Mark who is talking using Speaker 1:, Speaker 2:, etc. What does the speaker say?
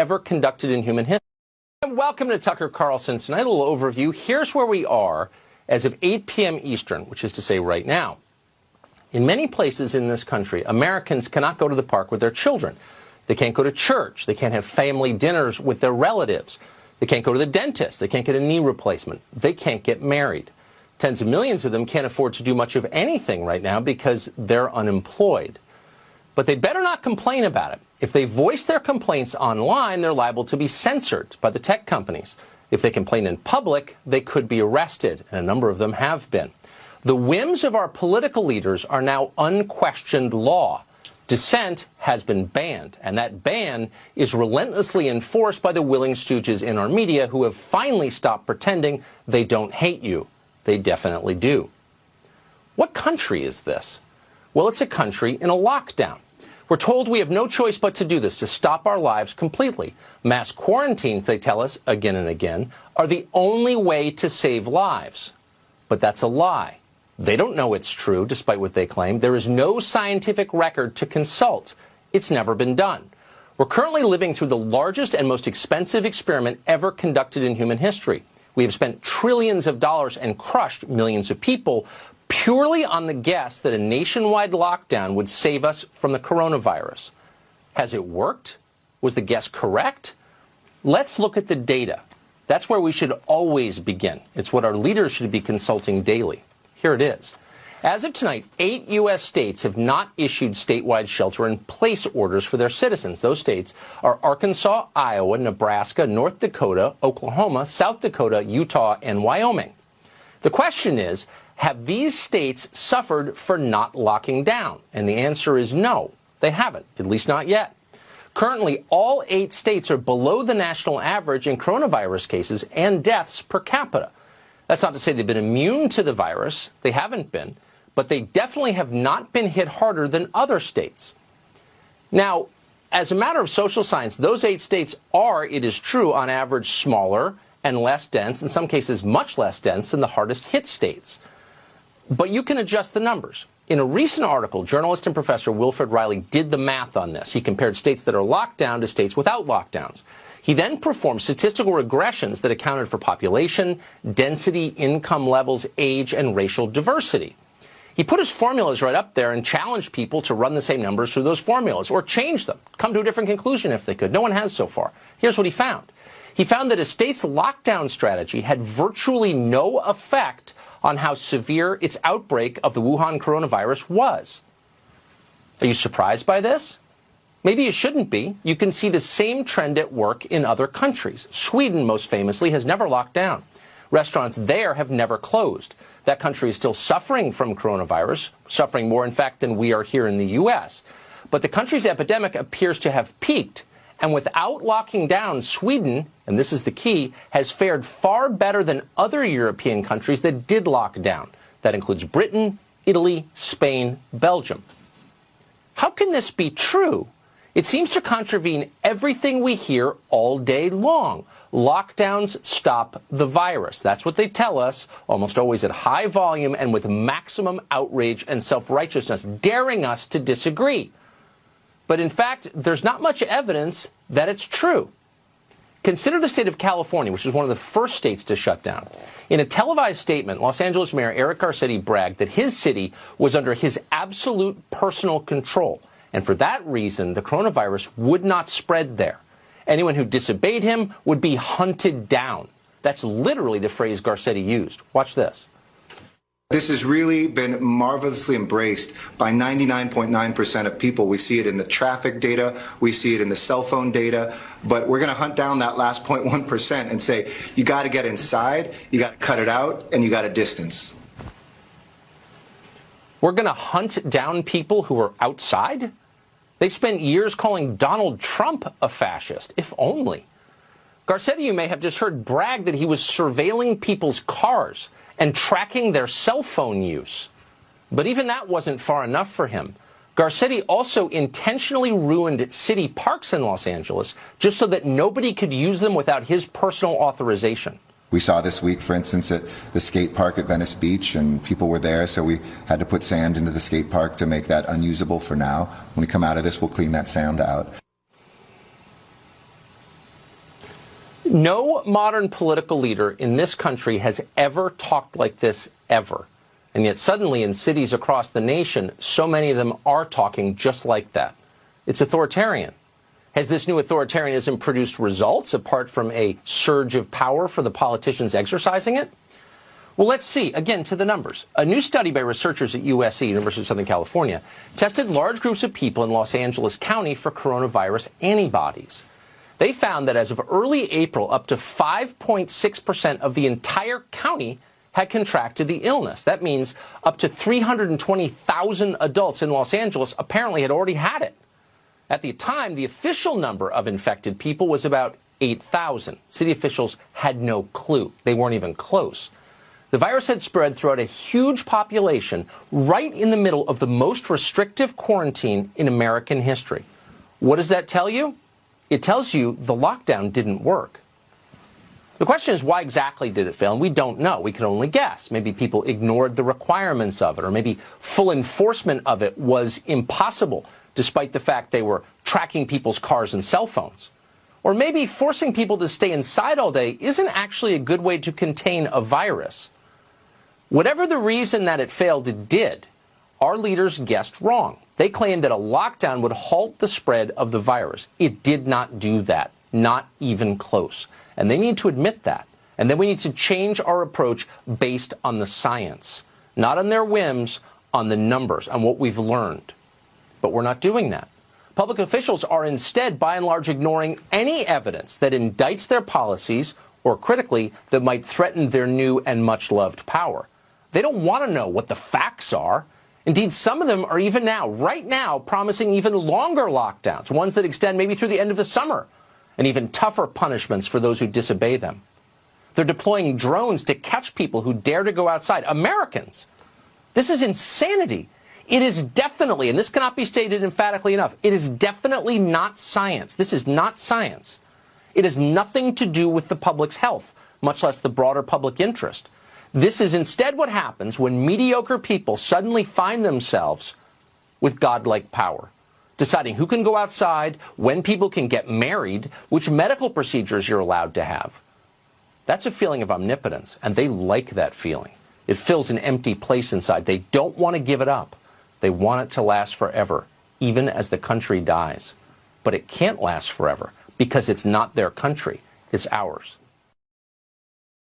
Speaker 1: ever conducted in human history. Welcome to Tucker Carlson. Tonight, a little overview. Here's where we are as of 8 p.m. Eastern, which is to say right now. In many places in this country, Americans cannot go to the park with their children. They can't go to church. They can't have family dinners with their relatives. They can't go to the dentist. They can't get a knee replacement. They can't get married. Tens of millions of them can't afford to do much of anything right now because they're unemployed. But they better not complain about it. If they voice their complaints online, they're liable to be censored by the tech companies. If they complain in public, they could be arrested, and a number of them have been. The whims of our political leaders are now unquestioned law. Dissent has been banned, and that ban is relentlessly enforced by the willing stooges in our media who have finally stopped pretending they don't hate you. They definitely do. What country is this? Well, it's a country in a lockdown. We're told we have no choice but to do this, to stop our lives completely. Mass quarantines, they tell us again and again, are the only way to save lives. But that's a lie. They don't know it's true, despite what they claim. There is no scientific record to consult. It's never been done. We're currently living through the largest and most expensive experiment ever conducted in human history. We have spent trillions of dollars and crushed millions of people purely on the guess that a nationwide lockdown would save us from the coronavirus. Has it worked? Was the guess correct? Let's look at the data. That's where we should always begin. It's what our leaders should be consulting daily. Here it is. As of tonight, 8 U.S. states have not issued statewide shelter-in-place orders for their citizens. Those states are Arkansas, Iowa, Nebraska, North Dakota, Oklahoma, South Dakota, Utah, and Wyoming. The question is, have these states suffered for not locking down? And the answer is no, they haven't, at least not yet. Currently, all 8 states are below the national average in coronavirus cases and deaths per capita. That's not to say they've been immune to the virus. They haven't been. But they definitely have not been hit harder than other states. Now, as a matter of social science, those 8 states are, it is true, on average smaller and less dense, in some cases much less dense than the hardest hit states. But you can adjust the numbers. In a recent article, journalist and professor Wilfred Riley did the math on this. He compared states that are locked down to states without lockdowns. He then performed statistical regressions that accounted for population, density, income levels, age, and racial diversity. He put his formulas right up there and challenged people to run the same numbers through those formulas or change them, come to a different conclusion if they could. No one has so far. Here's what he found. He found that a state's lockdown strategy had virtually no effect on how severe its outbreak of the Wuhan coronavirus was. Are you surprised by this? Maybe you shouldn't be. You can see the same trend at work in other countries. Sweden, most famously, has never locked down. Restaurants there have never closed. That country is still suffering from coronavirus, suffering more, in fact, than we are here in the U.S. But the country's epidemic appears to have peaked. And without locking down, Sweden, and this is the key, has fared far better than other European countries that did lock down. That includes Britain, Italy, Spain, Belgium. How can this be true? It seems to contravene everything we hear all day long. Lockdowns stop the virus. That's what they tell us, almost always at high volume and with maximum outrage and self-righteousness, daring us to disagree. But in fact, there's not much evidence that it's true. Consider the state of California, which is one of the first states to shut down. In a televised statement, Los Angeles Mayor Eric Garcetti bragged that his city was under his absolute personal control. And for that reason, the coronavirus would not spread there. Anyone who disobeyed him would be hunted down. That's literally the phrase Garcetti used. Watch this.
Speaker 2: This has really been marvelously embraced by 99.9% of people. We see it in the traffic data. We see it in the cell phone data. But we're going to hunt down that last 0.1% and say, you got to get inside, you got to cut it out, and you got to distance.
Speaker 1: We're going to hunt down people who are outside? They spent years calling Donald Trump a fascist, if only. Garcetti, you may have just heard, brag that he was surveilling people's cars and tracking their cell phone use. But even that wasn't far enough for him. Garcetti also intentionally ruined city parks in Los Angeles just so that nobody could use them without his personal authorization.
Speaker 3: We saw this week, for instance, at the skate park at Venice Beach, and people were there, so we had to put sand into the skate park to make that unusable for now. When we come out of this, we'll clean that sand out.
Speaker 1: No modern political leader in this country has ever talked like this, ever. And yet suddenly in cities across the nation, so many of them are talking just like that. It's authoritarian. Has this new authoritarianism produced results apart from a surge of power for the politicians exercising it? Well, let's see. Again, to the numbers. A new study by researchers at USC, University of Southern California, tested large groups of people in Los Angeles County for coronavirus antibodies. They found that as of early April, up to 5.6% of the entire county had contracted the illness. That means up to 320,000 adults in Los Angeles apparently had already had it. At the time, the official number of infected people was about 8,000. City officials had no clue. They weren't even close. The virus had spread throughout a huge population right in the middle of the most restrictive quarantine in American history. What does that tell you? It tells you the lockdown didn't work. The question is, why exactly did it fail? And we don't know. We can only guess. Maybe people ignored the requirements of it, or maybe full enforcement of it was impossible, despite the fact they were tracking people's cars and cell phones. Or maybe forcing people to stay inside all day isn't actually a good way to contain a virus. Whatever the reason that it failed, it did. Our leaders guessed wrong. They claimed that a lockdown would halt the spread of the virus. It did not do that, not even close. And they need to admit that. And then we need to change our approach based on the science, not on their whims, on the numbers, on what we've learned. But we're not doing that. Public officials are instead, by and large, ignoring any evidence that indicts their policies, or critically, that might threaten their new and much-loved power. They don't want to know what the facts are. Indeed, some of them are even now, right now, promising even longer lockdowns, ones that extend maybe through the end of the summer, and even tougher punishments for those who disobey them. They're deploying drones to catch people who dare to go outside. Americans. This is insanity. It is definitely, and this cannot be stated emphatically enough, it is definitely not science. This is not science. It has nothing to do with the public's health, much less the broader public interest. This is instead what happens when mediocre people suddenly find themselves with godlike power, deciding who can go outside, when people can get married, which medical procedures you're allowed to have. That's a feeling of omnipotence, and they like that feeling. It fills an empty place inside. They don't want to give it up. They want it to last forever, even as the country dies. But it can't last forever because it's not their country. It's ours.